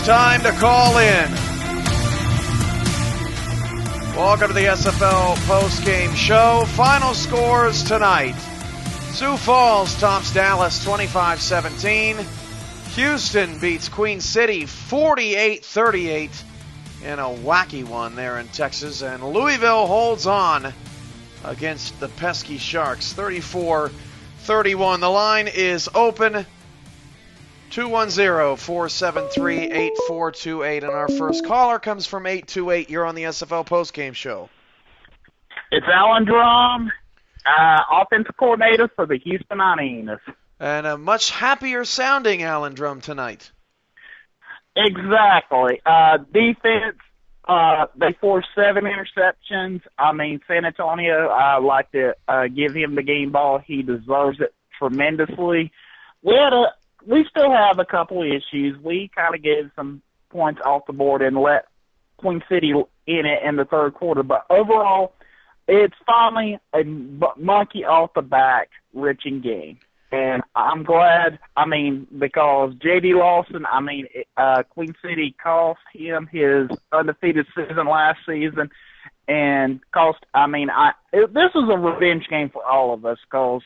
time to call in. Welcome to the SFL Postgame Show. Final scores tonight. Sioux Falls tops Dallas 25-17. Houston beats Queen City 48-38 in a wacky one there in Texas. And Louisville holds on against the pesky Sharks 34-31. The line is open. 210-473-8428. And our first caller comes from 828. You're on the SFL Postgame Show. It's Alan Drum, offensive coordinator for the Houston Hyenas. And a much happier sounding Alan Drum tonight. Exactly. Defense, they forced 7 interceptions. San Antonio, I'd like to give him the game ball. He deserves it tremendously. We still have a couple issues. We kind of gave some points off the board and let Queen City in it in the third quarter. But overall, it's finally a monkey off the back reaching game. And I'm glad, because J.D. Lawson, Queen City cost him his undefeated season last season. And this is a revenge game for all of us because,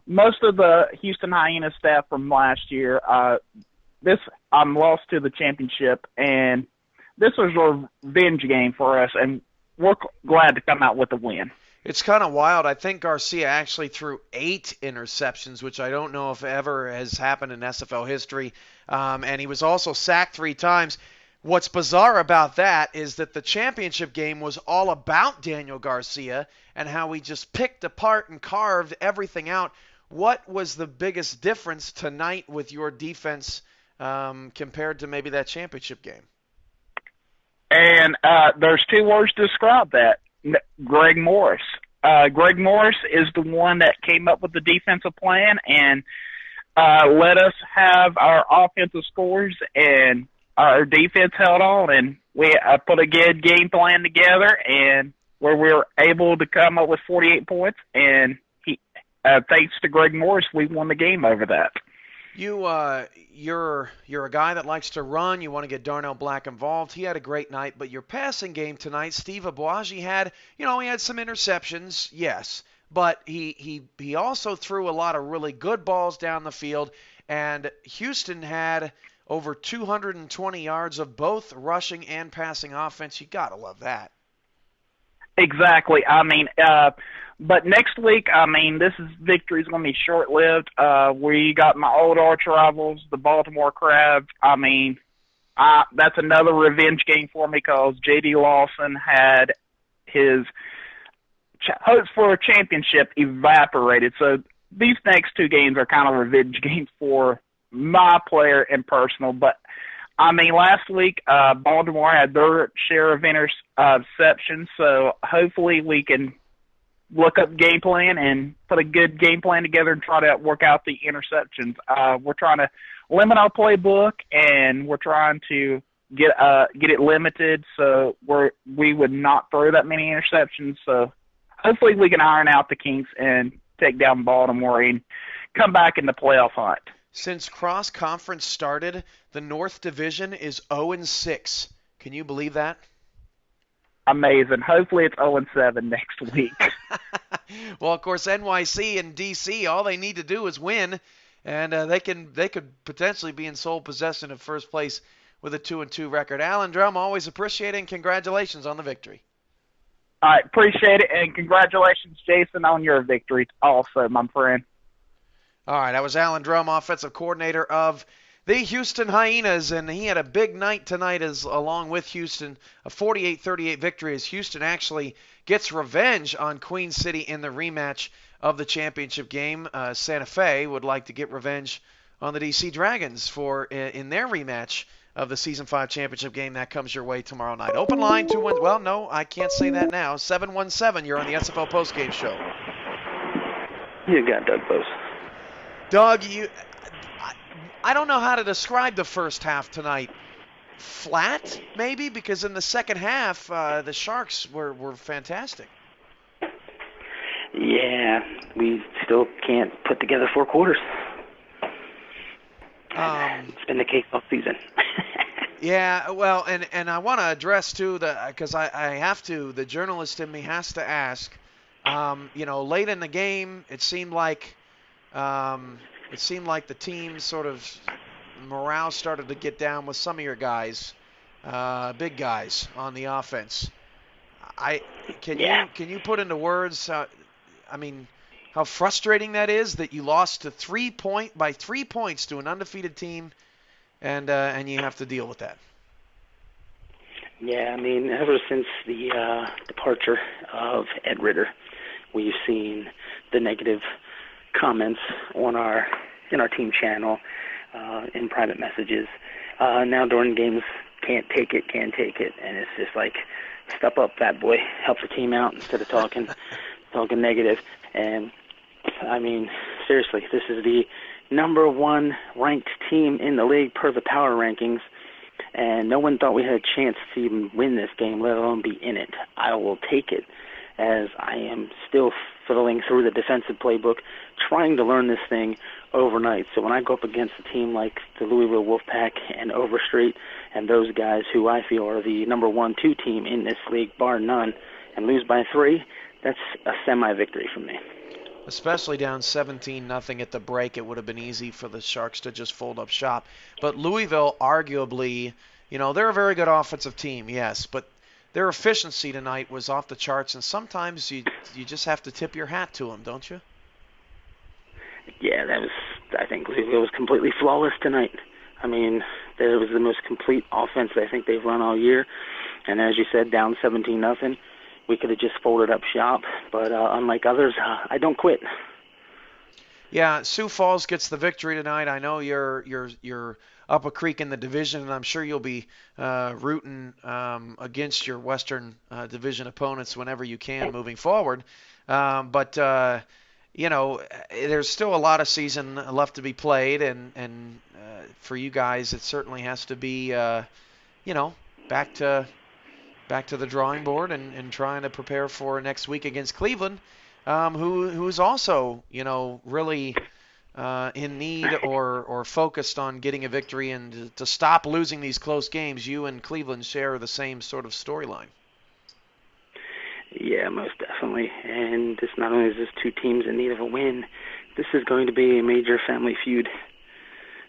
most of the Houston Hyenas staff from last year, lost to the championship, and this was a revenge game for us, and we're glad to come out with a win. It's kind of wild. I think Garcia actually threw 8 interceptions, which I don't know if ever has happened in SFL history, and he was also sacked 3 times. What's bizarre about that is that the championship game was all about Daniel Garcia and how he just picked apart and carved everything out. What was the biggest difference tonight with your defense compared to maybe that championship game? And there's 2 words to describe that. Greg Morris. Greg Morris is the one that came up with the defensive plan and let us have our offensive scores, and our defense held on, and we put a good game plan together, and where we were able to come up with 48 points, and thanks to Greg Morris, we won the game over that. You're a guy that likes to run. You want to get Darnell Black involved. He had a great night, but your passing game tonight, Steve Abuaji had some interceptions, yes, but he also threw a lot of really good balls down the field, and Houston had over 220 yards of both rushing and passing offense. You got to love that. Exactly. But next week, this victory is going to be short-lived. We got my old arch rivals, the Baltimore Crabs. That's another revenge game for me because J.D. Lawson had his hopes for a championship evaporated. So these next 2 games are kind of revenge games for my player and personal. But, last week, Baltimore had their share of interceptions, so hopefully we can look up game plan and put a good game plan together and try to work out the interceptions. We're trying to limit our playbook, and we're trying to get it limited so we would not throw that many interceptions. So hopefully we can iron out the kinks and take down Baltimore and come back in the playoff hunt. Since cross-conference started, the North Division is 0-6. Can you believe that? Amazing. Hopefully it's 0-7 next week. Well, of course, NYC and DC, all they need to do is win, and they could potentially be in sole possession of first place with a 2-2 record. Alan Drum, always appreciate it, and congratulations on the victory. All right, appreciate it, and congratulations, Jason, on your victory also, my friend. All right, that was Alan Drum, offensive coordinator of the Houston Hyenas, and he had a big night tonight along with Houston, a 48-38 victory as Houston actually gets revenge on Queen City in the rematch of the championship game. Santa Fe would like to get revenge on the DC Dragons in their rematch of the Season 5 championship game. That comes your way tomorrow night. Open line to win. Well, no, I can't say that now. 717, you're on the SFL Postgame Show. You got Doug Boas. Doug, I don't know how to describe the first half tonight. Flat, maybe, because in the second half, the Sharks were fantastic. Yeah, we still can't put together 4 quarters. It's been the case all season. Yeah, well, and I want to address too because I have to. The journalist in me has to ask. Late in the game, it seemed like the team sort of morale started to get down with some of your guys, big guys on the offense. I Yeah. can you put into words? I mean, how frustrating that is that you lost to by 3 points to an undefeated team, and you have to deal with that. Yeah, I mean, ever since the departure of Ed Ritter, we've seen the negative comments on in our team channel, in private messages. Now during games, can't take it, and it's just like, step up, fat boy, help the team out instead of talking negative. And I mean, seriously, this is the number 1 ranked team in the league per the power rankings. And no one thought we had a chance to even win this game, let alone be in it. I will take it, as I am still fiddling through the defensive playbook, trying to learn this thing overnight. So when I go up against a team like the Louisville Wolfpack and Overstreet and those guys who I feel are the number 1-2 team in this league, bar none, and lose by 3, that's a semi-victory for me. Especially down 17-0 at the break, it would have been easy for the Sharks to just fold up shop. But Louisville, arguably, they're a very good offensive team, yes, but their efficiency tonight was off the charts, and sometimes you just have to tip your hat to them, don't you? Yeah, I think Louisville was completely flawless tonight. I mean, it was the most complete offense I think they've run all year. And as you said, down 17-0. We could have just folded up shop, but unlike others, I don't quit. Yeah, Sioux Falls gets the victory tonight. I know you're up a creek in the division, and I'm sure you'll be rooting against your Western Division opponents whenever you can moving forward. But there's still a lot of season left to be played, and for you guys, it certainly has to be, back to the drawing board and trying to prepare for next week against Cleveland, who's also, really in need or focused on getting a victory and to stop losing these close games. You and Cleveland share the same sort of storyline. Yeah, most definitely. And this not only is this 2 teams in need of a win, this is going to be a major family feud.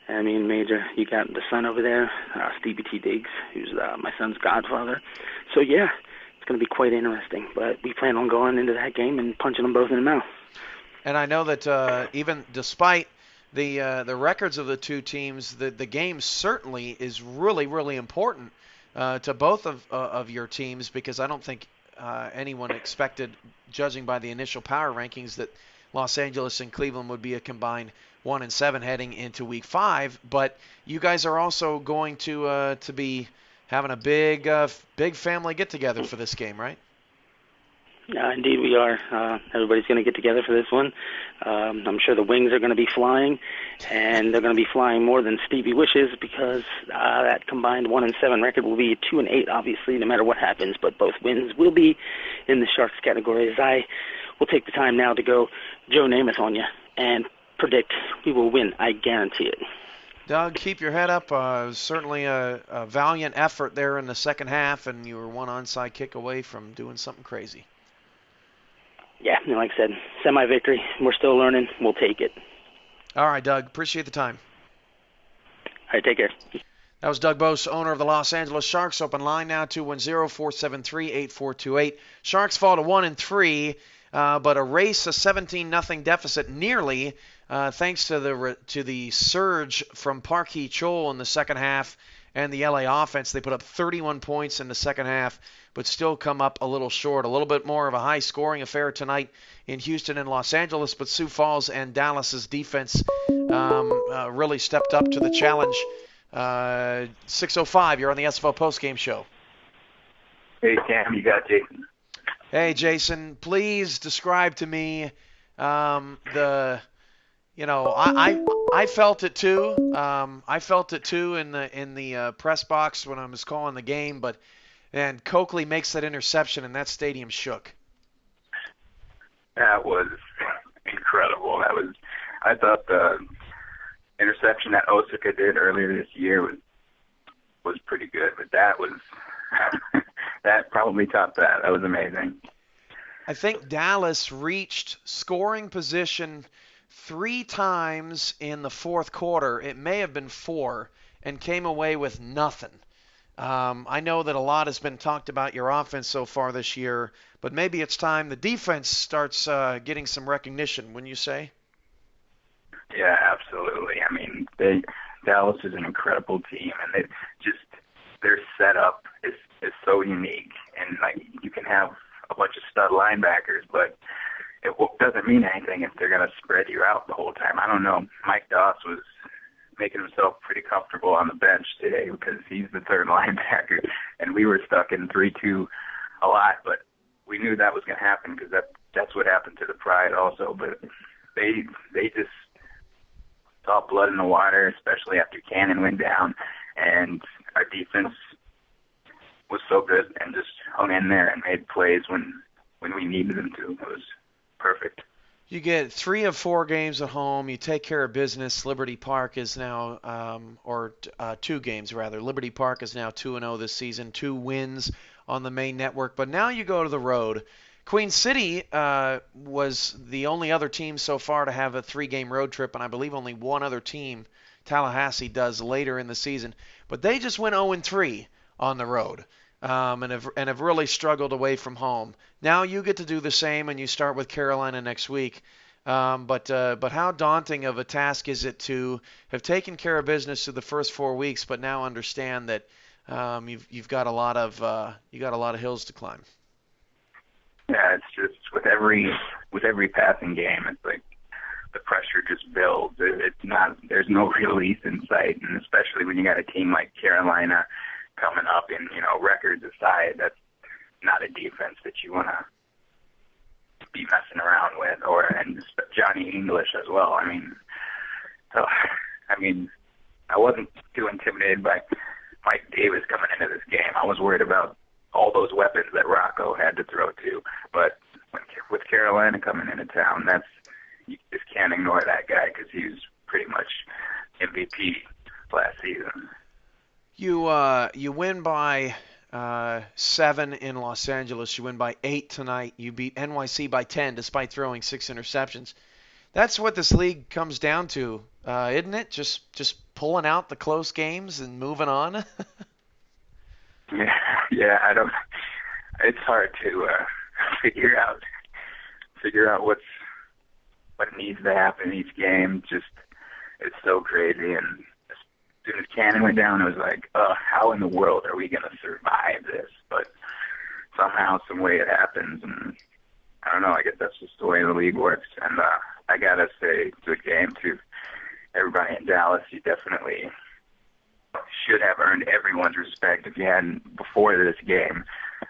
I mean, major. You got the son over there, Stevie T. Diggs, who's my son's godfather. So, yeah, it's going to be quite interesting. But we plan on going into that game and punching them both in the mouth. And I know that even despite the records of the 2 teams, the game certainly is really, really important to both of your teams, because I don't think anyone expected, judging by the initial power rankings, that Los Angeles and Cleveland would be a combined 1-7 heading into Week 5, but you guys are also going to be having a big family get-together for this game, right? Indeed we are. Everybody's going to get together for this one. I'm sure the wings are going to be flying, and they're going to be flying more than Stevie wishes, because that combined 1-7 record will be 2-8, obviously, no matter what happens, but both wins will be in the Sharks category, as I will take the time now to go Joe Namath on you and predict we will win. I guarantee it. Doug, keep your head up. It was certainly a valiant effort there in the second half, and you were one onside kick away from doing something crazy. Yeah, like I said, semi-victory. We're still learning. We'll take it. All right, Doug. Appreciate the time. All right, take care. That was Doug Boas, owner of the Los Angeles Sharks. Open line now, 210-473-8428. Sharks fall to 1-3, but erase a 17-0 deficit nearly, thanks to the surge from Parkey Chol in the second half and the LA offense. They put up 31 points in the second half, but still come up a little short. A little bit more of a high-scoring affair tonight in Houston and Los Angeles, but Sioux Falls and Dallas's defense really stepped up to the challenge. 6:05, you're on the SFL Postgame Show. Hey, Cam, you got Jason. Hey, Jason, please describe to me I felt it too. I felt it too in the press box when I was calling the game, and Coakley makes that interception and that stadium shook. That was incredible. I thought the interception that Osaka did earlier this year was was pretty good, but that was that probably topped that. That was amazing. I think Dallas reached scoring position 3 times in the fourth quarter. It may have been 4, and came away with nothing. I know that a lot has been talked about your offense so far this year, but maybe it's time the defense starts getting some recognition, wouldn't you say? Yeah, absolutely. I mean, Dallas is an incredible team, and their setup is so unique. And like, you can have a bunch of stud linebackers, but it doesn't mean anything if they're going to spread you out the whole time. I don't know. Mike Doss was making himself pretty comfortable on the bench today because he's the third linebacker, and we were stuck in 3-2 a lot, but we knew that was going to happen because that's what happened to the Pride also. But they just saw blood in the water, especially after Cannon went down, and our defense was so good and just hung in there and made plays when we needed them to. It was perfect. You get 3 of 4 games at home. You take care of business. Liberty Park is now, 2 games rather. Liberty Park is now 2-0 this season, 2 wins on the main network. But now you go to the road. Queen City was the only other team so far to have a 3-game road trip, and I believe only one other team, Tallahassee, does later in the season. But they just went 0-3 on the road. And have really struggled away from home. Now you get to do the same, and you start with Carolina next week. But how daunting of a task is it to have taken care of business through the first 4 weeks, but now understand that you've got a lot of hills to climb. Yeah, it's just with every passing game, it's like the pressure just builds. There's no release in sight, and especially when you got a team like Carolina coming up, and records aside, that's not a defense that you want to be messing around with, and Johnny English as well. I wasn't too intimidated by Mike Davis coming into this game. I was worried about all those weapons that Rocco had to throw to, but with Carolina coming into town, you just can't ignore that guy because he was pretty much MVP last season. You win by 7 in Los Angeles. You win by 8 tonight. You beat NYC by 10 despite throwing 6 interceptions. That's what this league comes down to, isn't it? Just pulling out the close games and moving on. Yeah. I don't. It's hard to figure out what needs to happen in each game. It's so crazy. And as soon as Cannon went down, it was like, how in the world are we going to survive this? But somehow, some way it happens, and I don't know. I guess that's just the way the league works. And I gotta say, good game to everybody in Dallas. You definitely should have earned everyone's respect if you hadn't before this game.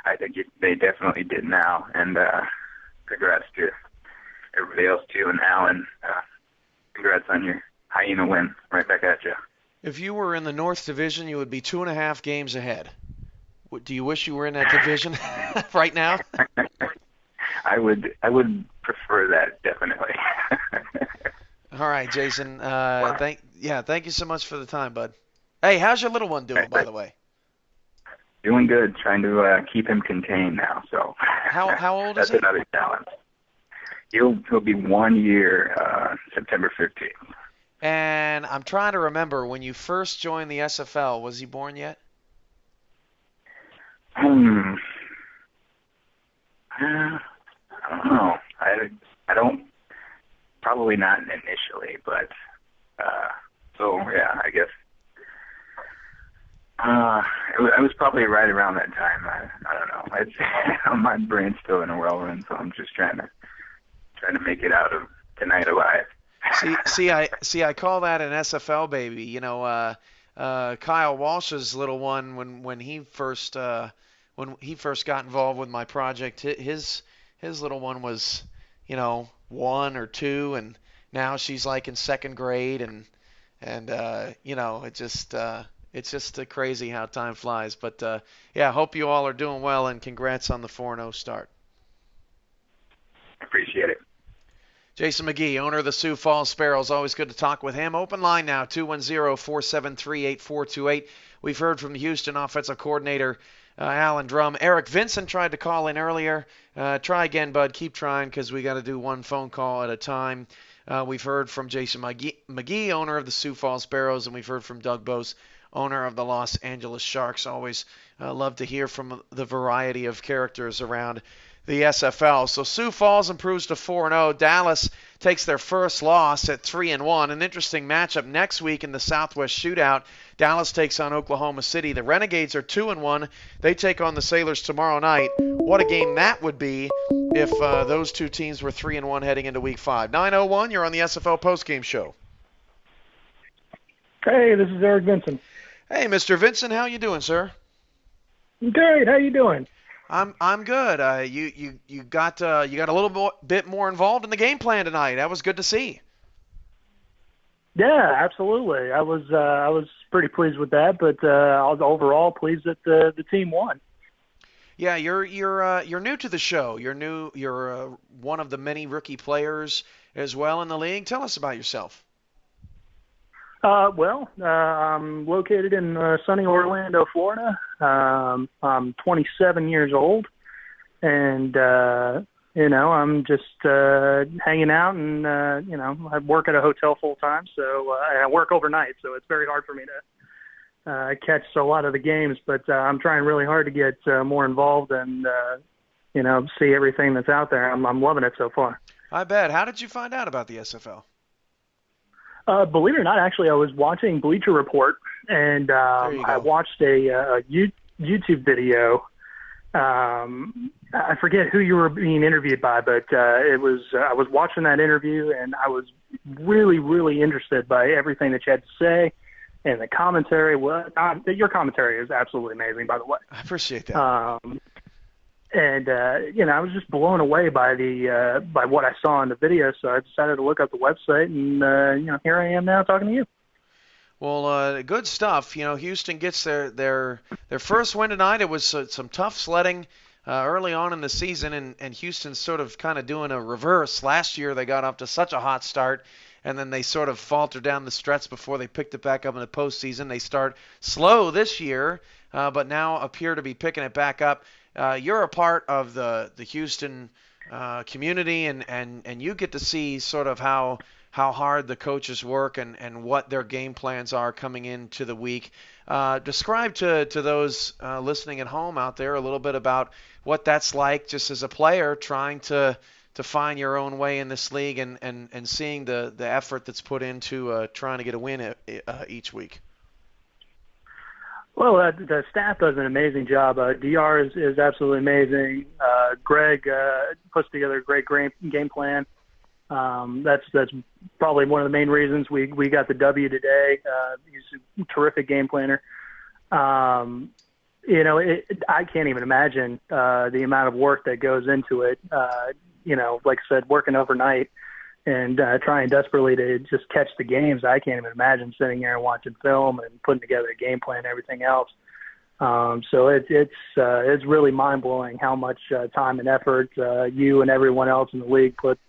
I think they definitely did now. And congrats to everybody else too. And Alan, congrats on your Hyena win. Right back at you. If you were in the North Division, you would be 2.5 games ahead. Do you wish you were in that division right now? I would prefer that, definitely. All right, Jason. Thank you so much for the time, bud. Hey, how's your little one doing, by the way? Doing good. Trying to keep him contained now. So how old is he? That's another challenge. He'll be 1 year September 15th. And I'm trying to remember, when you first joined the SFL, was he born yet? I don't know. I don't. Probably not initially, but so yeah, I guess. It was probably right around that time. I don't know. My brain's still in a whirlwind, so I'm just trying to make it out of tonight alive. I call that an SFL baby. You know, Kyle Walsh's little one when he first got involved with my project, his little one was, 1 or 2, and now she's like in 2nd grade, and it's just crazy how time flies. But I hope you all are doing well, and congrats on the 4-0 start. Appreciate it. Jason McGee, owner of the Sioux Falls Sparrows. Always good to talk with him. Open line now, 210-473-8428. We've heard from the Houston offensive coordinator, Alan Drum. Eric Vinson tried to call in earlier. Try again, bud. Keep trying because we got to do one phone call at a time. We've heard from Jason McGee, owner of the Sioux Falls Sparrows, and we've heard from Doug Boas, owner of the Los Angeles Sharks. Always love to hear from the variety of characters around the SFL. So Sioux Falls improves to 4-0. Dallas takes their first loss at 3-1. An interesting matchup next week in the Southwest Shootout. Dallas takes on Oklahoma City. The Renegades are 2-1. They take on the Sailors tomorrow night. What a game that would be if those two teams were 3-1 heading into Week 5. 9:01, you're on the SFL Postgame Show. Hey, this is Eric Vinson. Hey, Mr. Vinson, how you doing, sir? Great. How you doing? I'm good. You got a little bit more involved in the game plan tonight. That was good to see. Yeah, absolutely. I was pretty pleased with that, but I was overall pleased that the team won. Yeah, you're new to the show. You're one of the many rookie players as well in the league. Tell us about yourself. I'm located in sunny Orlando, Florida. I'm 27 years old, and I'm just hanging out, and I work at a hotel full time, so I work overnight, so it's very hard for me to catch a lot of the games. But I'm trying really hard to get more involved and see everything that's out there. I'm loving it so far. I bet. How did you find out about the SFL? Believe it or not, actually, I was watching Bleacher Report, and I watched a YouTube video. I forget who you were being interviewed by, but I was watching that interview, and I was really, really interested by everything that you had to say, and the commentary. Your commentary is absolutely amazing, by the way. I appreciate that. I was just blown away by by what I saw in the video, so I decided to look up the website, and here I am now talking to you. Well, good stuff. Houston gets their first win tonight. It was some tough sledding early on in the season, and Houston's sort of kind of doing a reverse. Last year they got off to such a hot start, and then they sort of faltered down the stretch before they picked it back up in the postseason. They start slow this year, but now appear to be picking it back up. You're a part of the Houston community, and you get to see sort of how hard the coaches work and what their game plans are coming into the week. Describe to those listening at home out there a little bit about what that's like just as a player trying to find your own way in this league and seeing the effort that's put into trying to get a win each week. Well, the staff does an amazing job. DR is absolutely amazing. Greg puts together a great game plan. That's probably one of the main reasons we got the W today. He's a terrific game planner. I can't even imagine the amount of work that goes into it. Like I said, working overnight and trying desperately to just catch the games. I can't even imagine sitting there and watching film and putting together a game plan and everything else. So it's really mind blowing how much time and effort you and everyone else in the league puts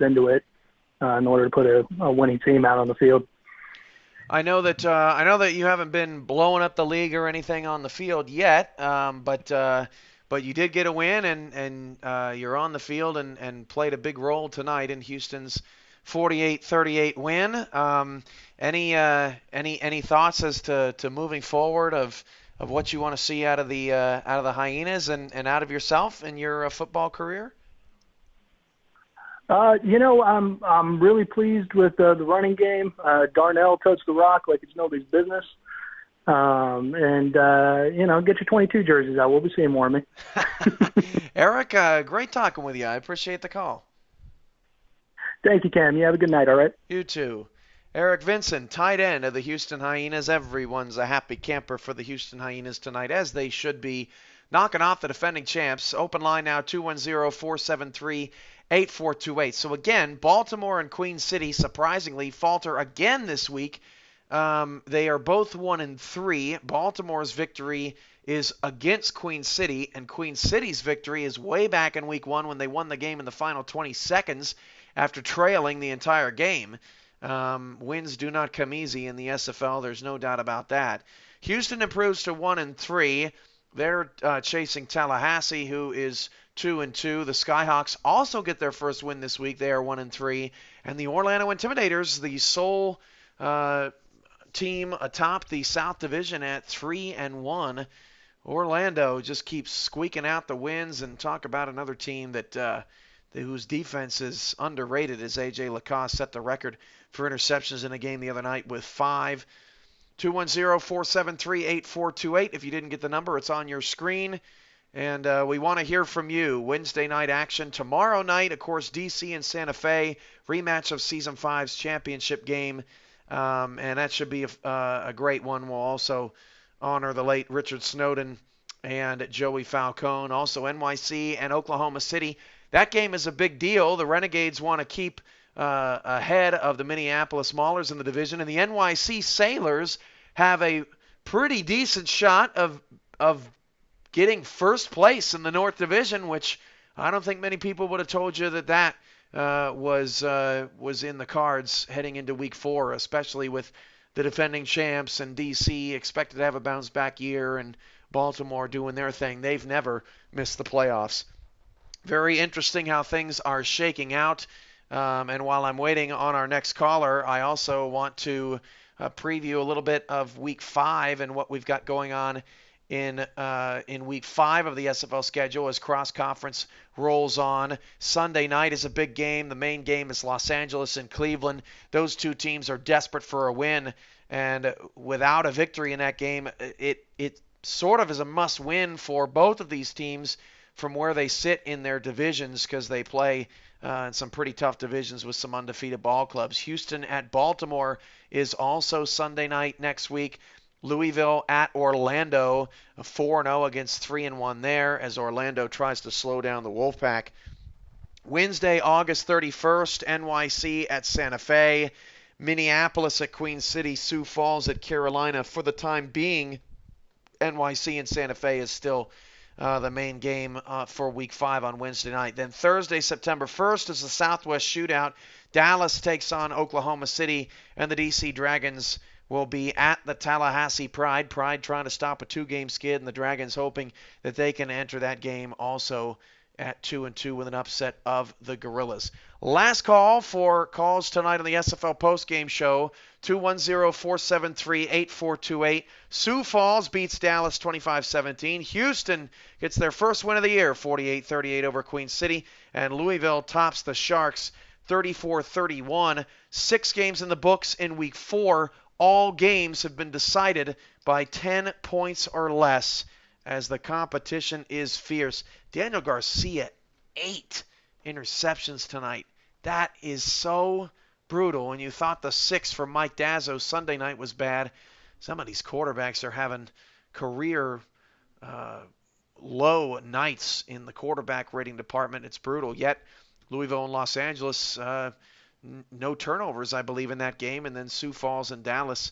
into it in order to put a winning team out on the field. I know that you haven't been blowing up the league or anything on the field yet, but you did get a win, and you're on the field and played a big role tonight in Houston's 48-38 win. Any thoughts as to moving forward of what you want to see out of the Hyenas and out of yourself in your football career? I'm really pleased with the running game. Darnell touched the rock like it's nobody's business. Get your 22 jerseys out. We'll be seeing more of me. Eric, great talking with you. I appreciate the call. Thank you, Cam. You have a good night, all right? You too. Eric Vinson, tight end of the Houston Hyenas. Everyone's a happy camper for the Houston Hyenas tonight, as they should be, knocking off the defending champs. Open line now, 210-473-8428. So again, Baltimore and Queen City surprisingly falter again this week. They are both 1-3. Baltimore's victory is against Queen City, and Queen City's victory is way back in Week 1 when they won the game in the final 20 seconds after trailing the entire game. Wins do not come easy in the SFL. There's no doubt about that. Houston improves to 1-3. They're chasing Tallahassee, who is 2-2. The Skyhawks also get their first win this week. They are 1-3. And the Orlando Intimidators, the sole team atop the South Division at 3-1. Orlando just keeps squeaking out the wins, and talk about another team that whose defense is underrated, as A.J. Lacoste set the record for interceptions in a game the other night with 5. 210-473-8428. If you didn't get the number, it's on your screen. And we want to hear from you. Wednesday night action. Tomorrow night, of course, D.C. and Santa Fe, rematch of Season 5's championship game. And that should be a great one. We'll also honor the late Richard Snowden and Joey Falcone. Also NYC and Oklahoma City. That game is a big deal. The Renegades want to keep ahead of the Minneapolis Maulers in the division, and the NYC Sailors have a pretty decent shot of getting first place in the North Division, which I don't think many people would have told you that was in the cards heading into Week 4, especially with the defending champs and DC expected to have a bounce-back year, and Baltimore doing their thing. They've never missed the playoffs. Very interesting how things are shaking out. And while I'm waiting on our next caller, I also want to preview a little bit of Week 5 and what we've got going on in Week 5 of the SFL schedule as cross-conference rolls on. Sunday night is a big game. The main game is Los Angeles and Cleveland. Those two teams are desperate for a win, and without a victory in that game, it sort of is a must-win for both of these teams from where they sit in their divisions, because they play in some pretty tough divisions with some undefeated ball clubs. Houston at Baltimore is also Sunday night next week. Louisville at Orlando, 4-0 against 3-1 there, as Orlando tries to slow down the Wolfpack. Wednesday, August 31st, NYC at Santa Fe. Minneapolis at Queen City. Sioux Falls at Carolina. For the time being, NYC and Santa Fe is still the main game for Week 5 on Wednesday night. Then Thursday, September 1st, is the Southwest Shootout. Dallas takes on Oklahoma City, and the DC Dragons will be at the Tallahassee Pride. Pride trying to stop a 2-game skid, and the Dragons hoping that they can enter that game also at 2-2 with an upset of the Gorillas. Last call for calls tonight on the SFL postgame show, 210-473-8428. Sioux Falls beats Dallas 25-17. Houston gets their first win of the year, 48-38 over Queen City. And Louisville tops the Sharks 34-31. 6 games in the books in Week 4. All games have been decided by 10 points or less, as the competition is fierce. Daniel Garcia, 8 interceptions tonight. That is so brutal. And you thought the 6 for Mike Dazzo Sunday night was bad. Some of these quarterbacks are having career low nights in the quarterback rating department. It's brutal. Yet Louisville and Los Angeles, no turnovers, I believe, in that game. And then Sioux Falls and Dallas.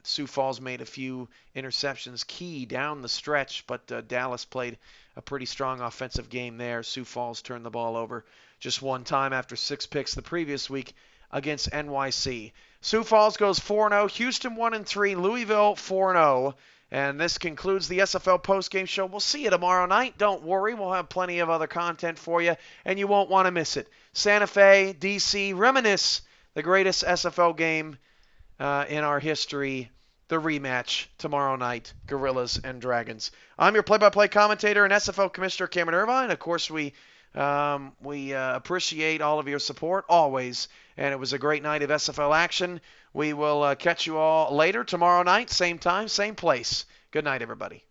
Sioux Falls made a few interceptions key down the stretch, but Dallas played a pretty strong offensive game there. Sioux Falls turned the ball over just one time after 6 picks the previous week against NYC. Sioux Falls goes 4-0, Houston 1-3, Louisville 4-0. And this concludes the SFL postgame show. We'll see you tomorrow night. Don't worry, we'll have plenty of other content for you, and you won't want to miss it. Santa Fe, DC, reminisce the greatest SFL game in our history, the rematch tomorrow night, Gorillas and Dragons. I'm your play-by-play commentator and SFL Commissioner Cameron Irvine. Of course, we appreciate all of your support always, and it was a great night of SFL action. We will catch you all later tomorrow night, same time, same place. Good night, everybody.